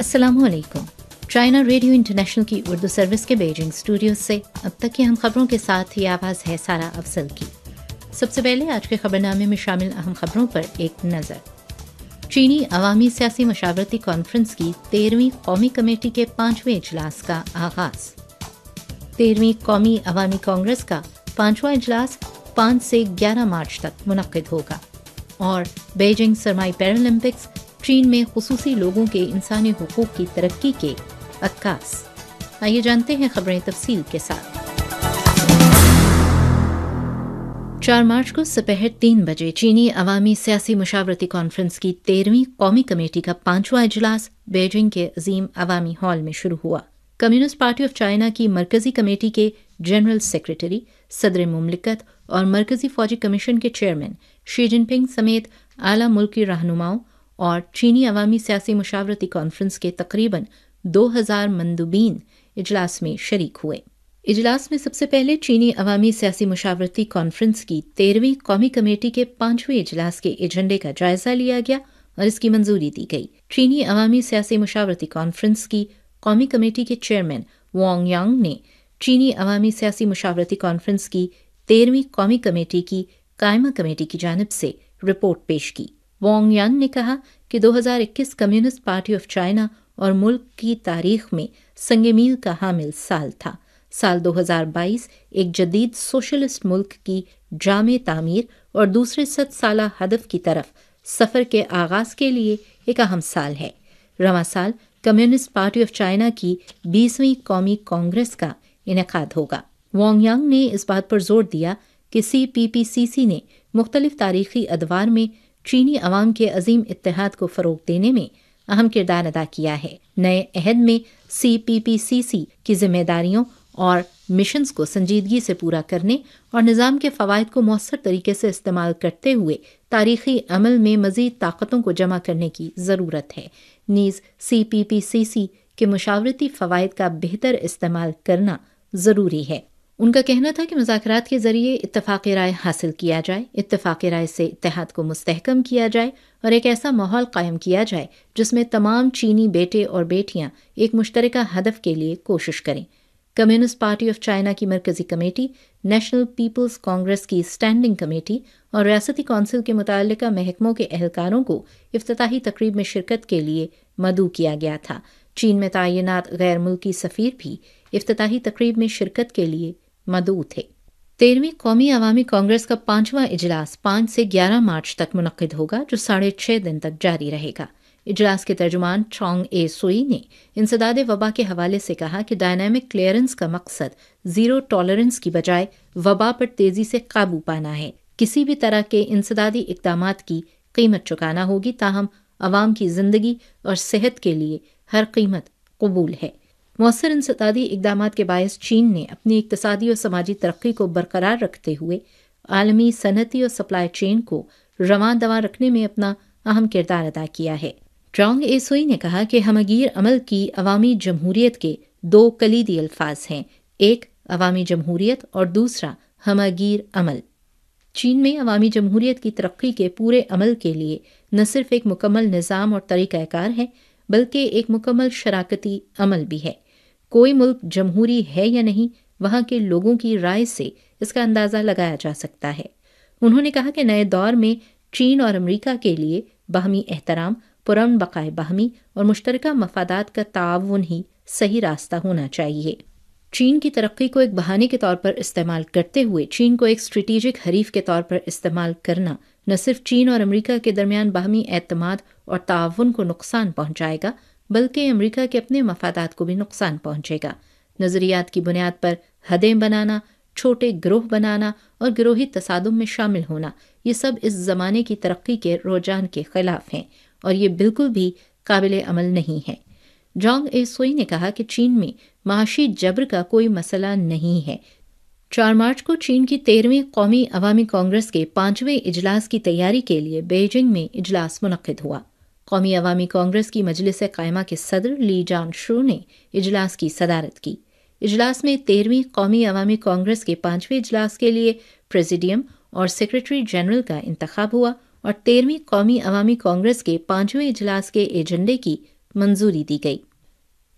अस्सलामुअलैकुम। China radio international की Urdu service के बीजिंग स्टूडियो से अब तक की हम खबरों के साथ ये आवाज़ है सारा अफजल की। सबसे पहले आज के खबरनामे में शामिल अहम खबरों पर एक नज़र। चीनी अवामी सियासी मशावरती कॉन्फ्रेंस की 13वीं कौमी कमेटी के 5वें इजलास का आगाज़। 13वीं कौमी अवामी कांग्रेस का 5वां इजलास 5 से 11 मार्च तक मुनक्किद होगा। और बीजिंग सरमाई पैरालंपिक्स, चीन में खुसूसी लोगों के इंसानी हुकूक की तरक्की के अक्कास। आइए जानते हैं खबरें तफसील के साथ। 4 मार्च को दोपहर 3 बजे चीनी अवामी सियासी मशावरती कॉन्फ्रेंस की 13वीं कौमी कमेटी का 5वां इजलास बीजिंग के अजीम अवामी हॉल में शुरू हुआ। कम्युनिस्ट पार्टी ऑफ चाइना की मरकजी कमेटी के जनरल सेक्रेटरी, सदर मुमलिकत और मरकजी फौजी कमीशन के चेयरमैन शी जिनपिंग समेत आला मुल्की रहनुमाओं और चीनी अवामी सियासी मशावरती कॉन्फ्रेंस के तकरीबन 2000 मंदुबीन इजलास में शरीक हुए। इजलास में सबसे पहले चीनी अवामी सियासी मशावरती कॉन्फ्रेंस की 13वीं कौमी कमेटी के 5वें इजलास के एजेंडे का जायजा लिया गया और इसकी मंजूरी दी गई। चीनी अवामी सियासी मशावरती कॉन्फ्रेंस की कौमी कमेटी के चेयरमैन वांग यांग ने चीनी अवामी सियासी मशावरती कॉन्फ्रेंस की 13वीं कौमी कमेटी की कायमा कमेटी की जानिब से रिपोर्ट पेश की। वांग यांग ने कहा कि 2021 कम्युनिस्ट पार्टी ऑफ चाइना और मुल्क की तारीख में संग मील का हामिल साल था। साल 2022 एक जदीद सोशलिस्ट मुल्क की जामे तामीर और दूसरे 100 साला हदफ की तरफ सफ़र के आगाज़ के लिए एक अहम साल है। रवां साल कम्युनिस्ट पार्टी ऑफ चाइना की 20वीं कौमी कांग्रेस का इनेकाद होगा। वांग यांग ने इस बात पर जोर दिया कि CPPCC ने मुख्तलिफ तारीखी अदवार में चीनी अवाम के अजीम इत्तेहाद को फ़रोग़ देने में अहम किरदार अदा किया है। नए अहद में CPPCC की जिम्मेदारियों और मिशंस को संजीदगी से पूरा करने और निज़ाम के फ़वाइद को मौसर तरीके से इस्तेमाल करते हुए तारीखी अमल में मज़ीद ताकतों को जमा करने की ज़रूरत है। नीज़ CPPCC के मुशावरती फ़वाइद का बेहतर इस्तेमाल करना ज़रूरी है। उनका कहना था कि मुज़ाकरात के ज़रिए इत्तफ़ाक़ी राय हासिल किया जाए, इत्तफ़ाक़ी राय से इत्तेहाद को मुस्तहकम किया जाए और एक ऐसा माहौल कायम किया जाए जिसमें तमाम चीनी बेटे और बेटियां एक मुश्तरका हदफ के लिए कोशिश करें। कम्युनिस्ट पार्टी ऑफ चाइना की मरकज़ी कमेटी, नेशनल पीपल्स कांग्रेस की स्टैंडिंग कमेटी और रियासती कौंसिल के मुताल्लिका महकमों के अहलकारों को इफ्तिताही तकरीब में शिरकत के लिए मदऊ किया गया था। चीन में तैनात गैर मुल्की सफ़ीर भी इफ्तिताही तकरीब में शिरकत के लिए मदऊ थे। 13वीं कौमी अवामी कांग्रेस का 5वां इजलास 5 से 11 मार्च तक मुनक्किद होगा, जो 6.5 दिन तक जारी रहेगा। इजलास के तर्जुमान चोंग ए सुई ने इंसदाद वबा के हवाले से कहा कि डायनामिक क्लियरेंस का मकसद ज़ीरो टॉलरेंस की बजाय वबा पर तेज़ी से काबू पाना है। किसी भी तरह के इंसदादी इक़दामात की कीमत चुकाना होगी, ताहम अवाम की ज़िंदगी और सेहत के लिए हर कीमत कबूल है। मौसर इंसदादी इक़दामात के बायस चीन ने अपनी इक़्तिसादी और समाजी तरक्की को बरकरार रखते हुए आलमी सनती और सप्लाई चेन को रवां दवा रखने में अपना अहम किरदार अदा किया है। चोंग ए सुई ने कहा कि हमगीर अमल की अवामी जमहूरियत के 2 कलीदी अल्फाज हैं, एक अवामी जमहूरियत और दूसरा हमगीर अमल। चीन में अवामी जमहूरियत की तरक्की के पूरे अमल के लिए न सिर्फ एक मुकम्मल निज़ाम और तरीक़ाकार है, बल्कि एक मुकम्मल शराकती अमल भी है। कोई मुल्क जमहूरी है या नहीं, वहाँ के लोगों की राय से इसका अंदाज़ा लगाया जा सकता है। उन्होंने कहा कि नए दौर में चीन और अमेरिका के लिए बाहमी एहतराम, पुरअमन बक़ाए बाहमी और मुश्तरका मफादात का ताउन ही सही रास्ता होना चाहिए। चीन की तरक्की को एक बहाने के तौर पर इस्तेमाल करते हुए चीन को एक स्ट्रेटेजिक हरीफ के तौर पर इस्तेमाल करना न सिर्फ चीन और अमेरिका के दरमियान बाहमी एतमाद और ताउन को नुकसान पहुंचाएगा, बल्कि अमेरिका के अपने मफादात को भी नुकसान पहुंचेगा। नज़रियात की बुनियाद पर हदें बनाना, छोटे गिरोह बनाना और गिरोही तसादुम में शामिल होना, ये सब इस ज़माने की तरक्की के रुझान के ख़िलाफ़ हैं और ये बिल्कुल भी काबिल अमल नहीं है। चोंग ए सुई ने कहा कि चीन में माशी जबर का कोई मसला नहीं है। 4 मार्च को चीन की 13वीं कौमी अवामी कांग्रेस के 5वें इजलास की तैयारी के लिए बीजिंग में इजलास मुनक्किद हुआ। कौमी अवामी कांग्रेस की मजलिस कायमा के सदर ली जान शू ने इजलास की सदारत की। इजलास में 13वीं कौमी अवामी कांग्रेस के 5वें इजलास के लिए प्रेसिडियम और सेक्रेटरी जनरल का इंतखाब हुआ और 13वीं कौमी अवामी कांग्रेस के 5वें इजलास के एजेंडे की मंजूरी दी गई।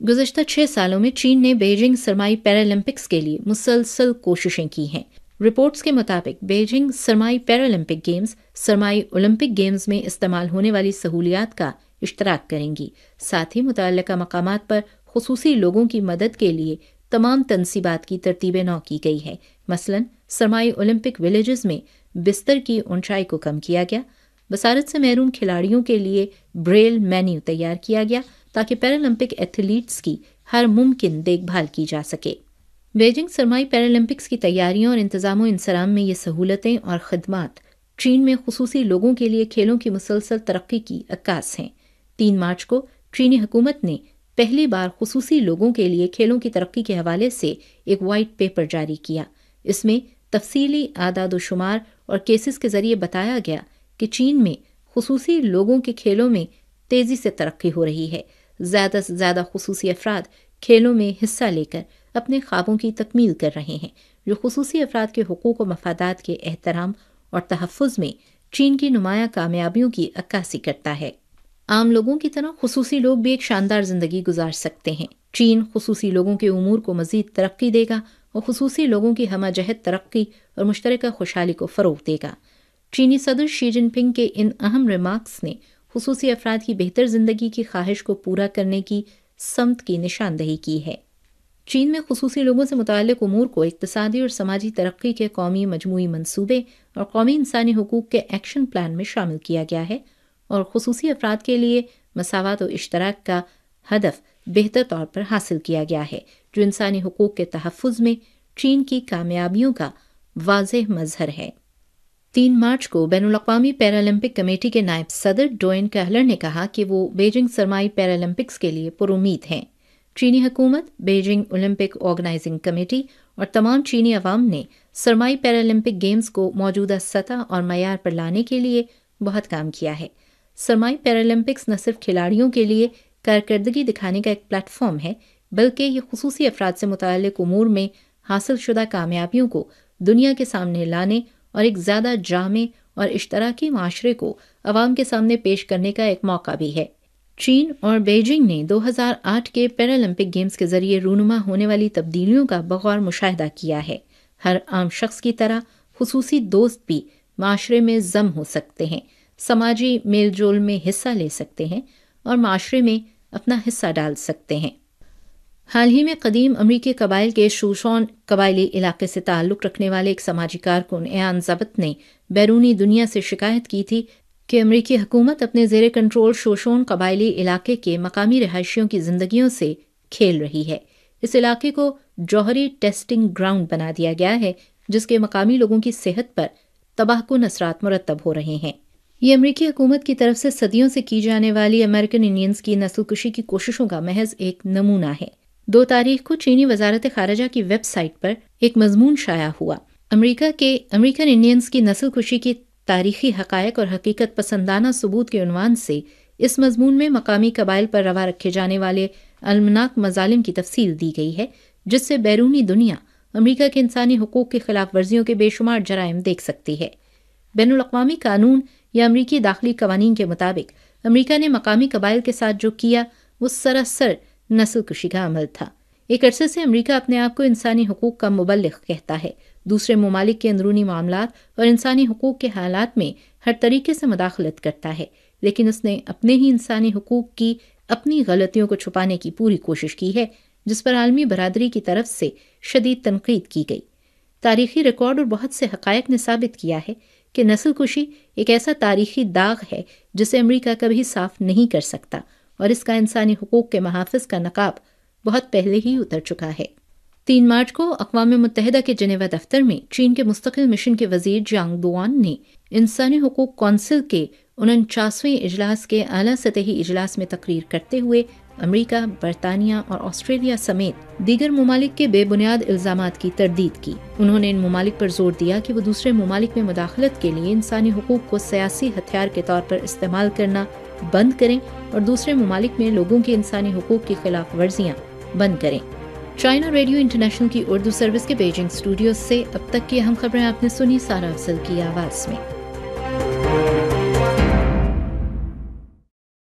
गुज़श्ता 6 सालों में चीन ने बीजिंग सरमाई पैरालंपिक्स के लिए मुसलसल कोशिशें की हैं। रिपोर्ट्स के मुताबिक बीजिंग सरमाई पैरालंपिक गेम्स सरमाई ओलंपिक गेम्स में इस्तेमाल होने वाली सहूलियात का इश्तराक करेंगी। साथ ही मुतल्लिका मकामात पर खुसूसी लोगों की मदद के लिए तमाम तनसीबात की तरतीबें नौ की गई है। मसलन सरमाई ओलंपिक विलेजेस में बिस्तर की ऊंचाई को कम किया गया, बसारत से महरूम खिलाड़ियों के लिए ब्रेल मेन्यू तैयार किया गया ताकि पैरालंपिक एथलीट्स की हर मुमकिन देखभाल की जा सके। बीजिंग सरमाई पैरालंपिक्स की तैयारियों और इंतजाम इंसराम में ये सहूलतें और खदमात चीन में खुसूसी लोगों के लिए खेलों की मुसलसल तरक्की की अक्कास हैं। 3 मार्च को चीनी हुकूमत ने पहली बार खुसूसी लोगों के लिए खेलों की तरक्की के हवाले से एक वाइट पेपर जारी किया। इसमें तफसीली आदाद व शुमार और केसेस के जरिए बताया गया कि चीन में खुसूसी लोगों के खेलों में तेजी से तरक्की हो रही है। ज़्यादा से ज़्यादा खुसूसी अफराद खेलों में हिस्सा लेकर अपने ख्वाबों की तकमील कर रहे हैं, जो खुसूसी अफराद के हुकूक व मफादात के एहतराम और तहफ़्फ़ुज़ में चीन की नुमायाँ कामयाबियों की अक्कासी करता है। आम लोगों की तरह खुसूसी लोग भी एक शानदार ज़िंदगी गुजार सकते हैं। चीन खुसूसी लोगों के उमूर को मज़ीद तरक्की देगा और खुसूसी लोगों की हमाजहत तरक्की और मुश्तरका खुशहाली को फ़रोग़ देगा। चीनी सदर शी जिनपिंग के इन अहम रिमार्क्स ने खुसूसी अफराद की बेहतर ज़िंदगी की ख्वाहिश को पूरा करने की समत की निशानदही की है। चीन में खुसूसी लोगों से मुताल्लिक़ उमूर को इक़्तिसादी और समाजी तरक्की के कौमी मजमूई मंसूबे और कौमी इंसानी हुकूक के एक्शन प्लान में शामिल किया गया है और खुसूसी अफराद के लिए मसावत और इश्तराक का हदफ बेहतर तौर पर हासिल किया गया है, जो इंसानी हुकूक के तहफ़्फ़ुज़ में चीन की कामयाबियों का वाज़ेह मज़हर है। 3 मार्च को बैनुल-अक़वामी पैरालंपिक कमेटी के नायब सदर डोइन कहलर ने कहा कि वो बीजिंग सरमाई पैरालंपिक्स के लिए पुरुमीद हैं। चीनी हुकूमत, बीजिंग ओलंपिक ऑर्गेनाइजिंग कमेटी और तमाम चीनी अवाम ने सरमाई पैरालंपिक गेम्स को मौजूदा सतह और मयार पर लाने के लिए बहुत काम किया है। सरमाई पैरालंपिक्स न सिर्फ खिलाड़ियों के लिए कारकर्दगी दिखाने का एक प्लेटफॉर्म है, बल्कि ये खुसूसी अफराद से मुताल्लिक़ उमूर में हासिल शुदा कामयाबियों को दुनिया के सामने लाने और एक ज़्यादा जामे और इश्तराकी माशरे को अवाम के सामने पेश करने का एक मौका भी है। चीन और बीजिंग ने 2008 के पैरालंपिक गेम्स के जरिए रूनुमा होने वाली तब्दीलियों का बगौर मुशाहिदा किया है। हर आम शख्स की तरह खुसूसी दोस्त भी माशरे में जम हो सकते हैं, समाजी मेल जोल में हिस्सा ले सकते हैं और माशरे में अपना हिस्सा डाल सकते हैं। हाल ही में कदीम अमरीकी कबाइल के शोशोन कबायली इलाके से ताल्लुक़ रखने वाले एक समाजी कारकुन एयान ज़बत ने बैरूनी दुनिया से शिकायत की थी कि अमरीकी हुकूमत अपने ज़ेरे कंट्रोल शोशोन कबायली इलाके के मकामी रहायशियों की ज़िंदगियों से खेल रही है। इस इलाके को जौहरी टेस्टिंग ग्राउंड बना दिया गया है, जिसके मकामी लोगों की सेहत पर तबाहकुन असरात मुरतब हो रहे हैं। ये अमरीकी हुकूमत की तरफ से सदियों से की जाने वाली अमेरिकन इंडियंस की नस्लकुशी की कोशिशों का महज एक नमूना है। 2 तारीख को चीनी वजारत खारजा की वेबसाइट पर एक मजमून शाया हुआ। अमरीका के अमरीकन इंडियंस की नस्लकुशी की तारीखी हक़ायक़ और हकीकत पसंदाना सबूत के उन्वान से इस मजमून में मकामी कबाइल पर रवा रखे जाने वाले अलमनाक मजालिम की तफसील दी गई है, जिससे बैरूनी दुनिया अमरीका के इंसानी हुकूक की खिलाफ वर्जियों के बेशुमार जराइम देख सकती है। बैनुल-अक़वामी कानून या अमरीकी दाखिली कवानीन के मुताबिक अमरीका ने मकामी कबाइल के साथ जो किया वो सरासर नस्लकुशी का अमल था। एक अरसे से अमरीका अपने आप को इंसानी हुकूक का मुबल्लिग कहता है, दूसरे ममालिक के अंदरूनी मामलात और इंसानी हुकूक के हालात में हर तरीके से मुदाखलत करता है, लेकिन उसने अपने ही इंसानी हुकूक की अपनी गलतियों को छुपाने की पूरी कोशिश की है, जिस पर आलमी बरादरी की तरफ से शदीद तनकीद की गई। तारीखी रिकॉर्ड और बहुत से हक़ायक़ ने साबित किया है कि नस्लकुशी एक ऐसा तारीखी दाग है जिसे अमरीका कभी साफ नहीं कर सकता और इसका इंसानी हुकूक के महाफ़िज़ का नकाब बहुत पहले ही उतर चुका है। 3 मार्च को अक़वाम मुत्तहिदा के जेनेवा दफ्तर में चीन के मुस्तक़िल मिशन के वज़ीर जियांग दुआन ने इंसानी हुकूक कौंसिल के 49वें इजलास के आला सतही इजलास में तकरीर करते हुए अमरीका, बरतानिया और ऑस्ट्रेलिया समेत दीगर ममालिक के बेबुनियाद इल्ज़ामात की तरदीद की। उन्होंने इन ममालिक पर जोर दिया कि वो दूसरे ममालिक में मुदाखलत के लिए इंसानी हुकूक को सियासी हथियार के तौर पर इस्तेमाल करना बंद करें और दूसरे ममालिक में लोगों के इंसानी हुकूक की खिलाफ वर्जियाँ बंद करें। चाइना रेडियो इंटरनेशनल की उर्दू सर्विस के बीजिंग स्टूडियो से अब तक की अहम खबरें आपने सुनी सारा अफजल की आवाज़ में।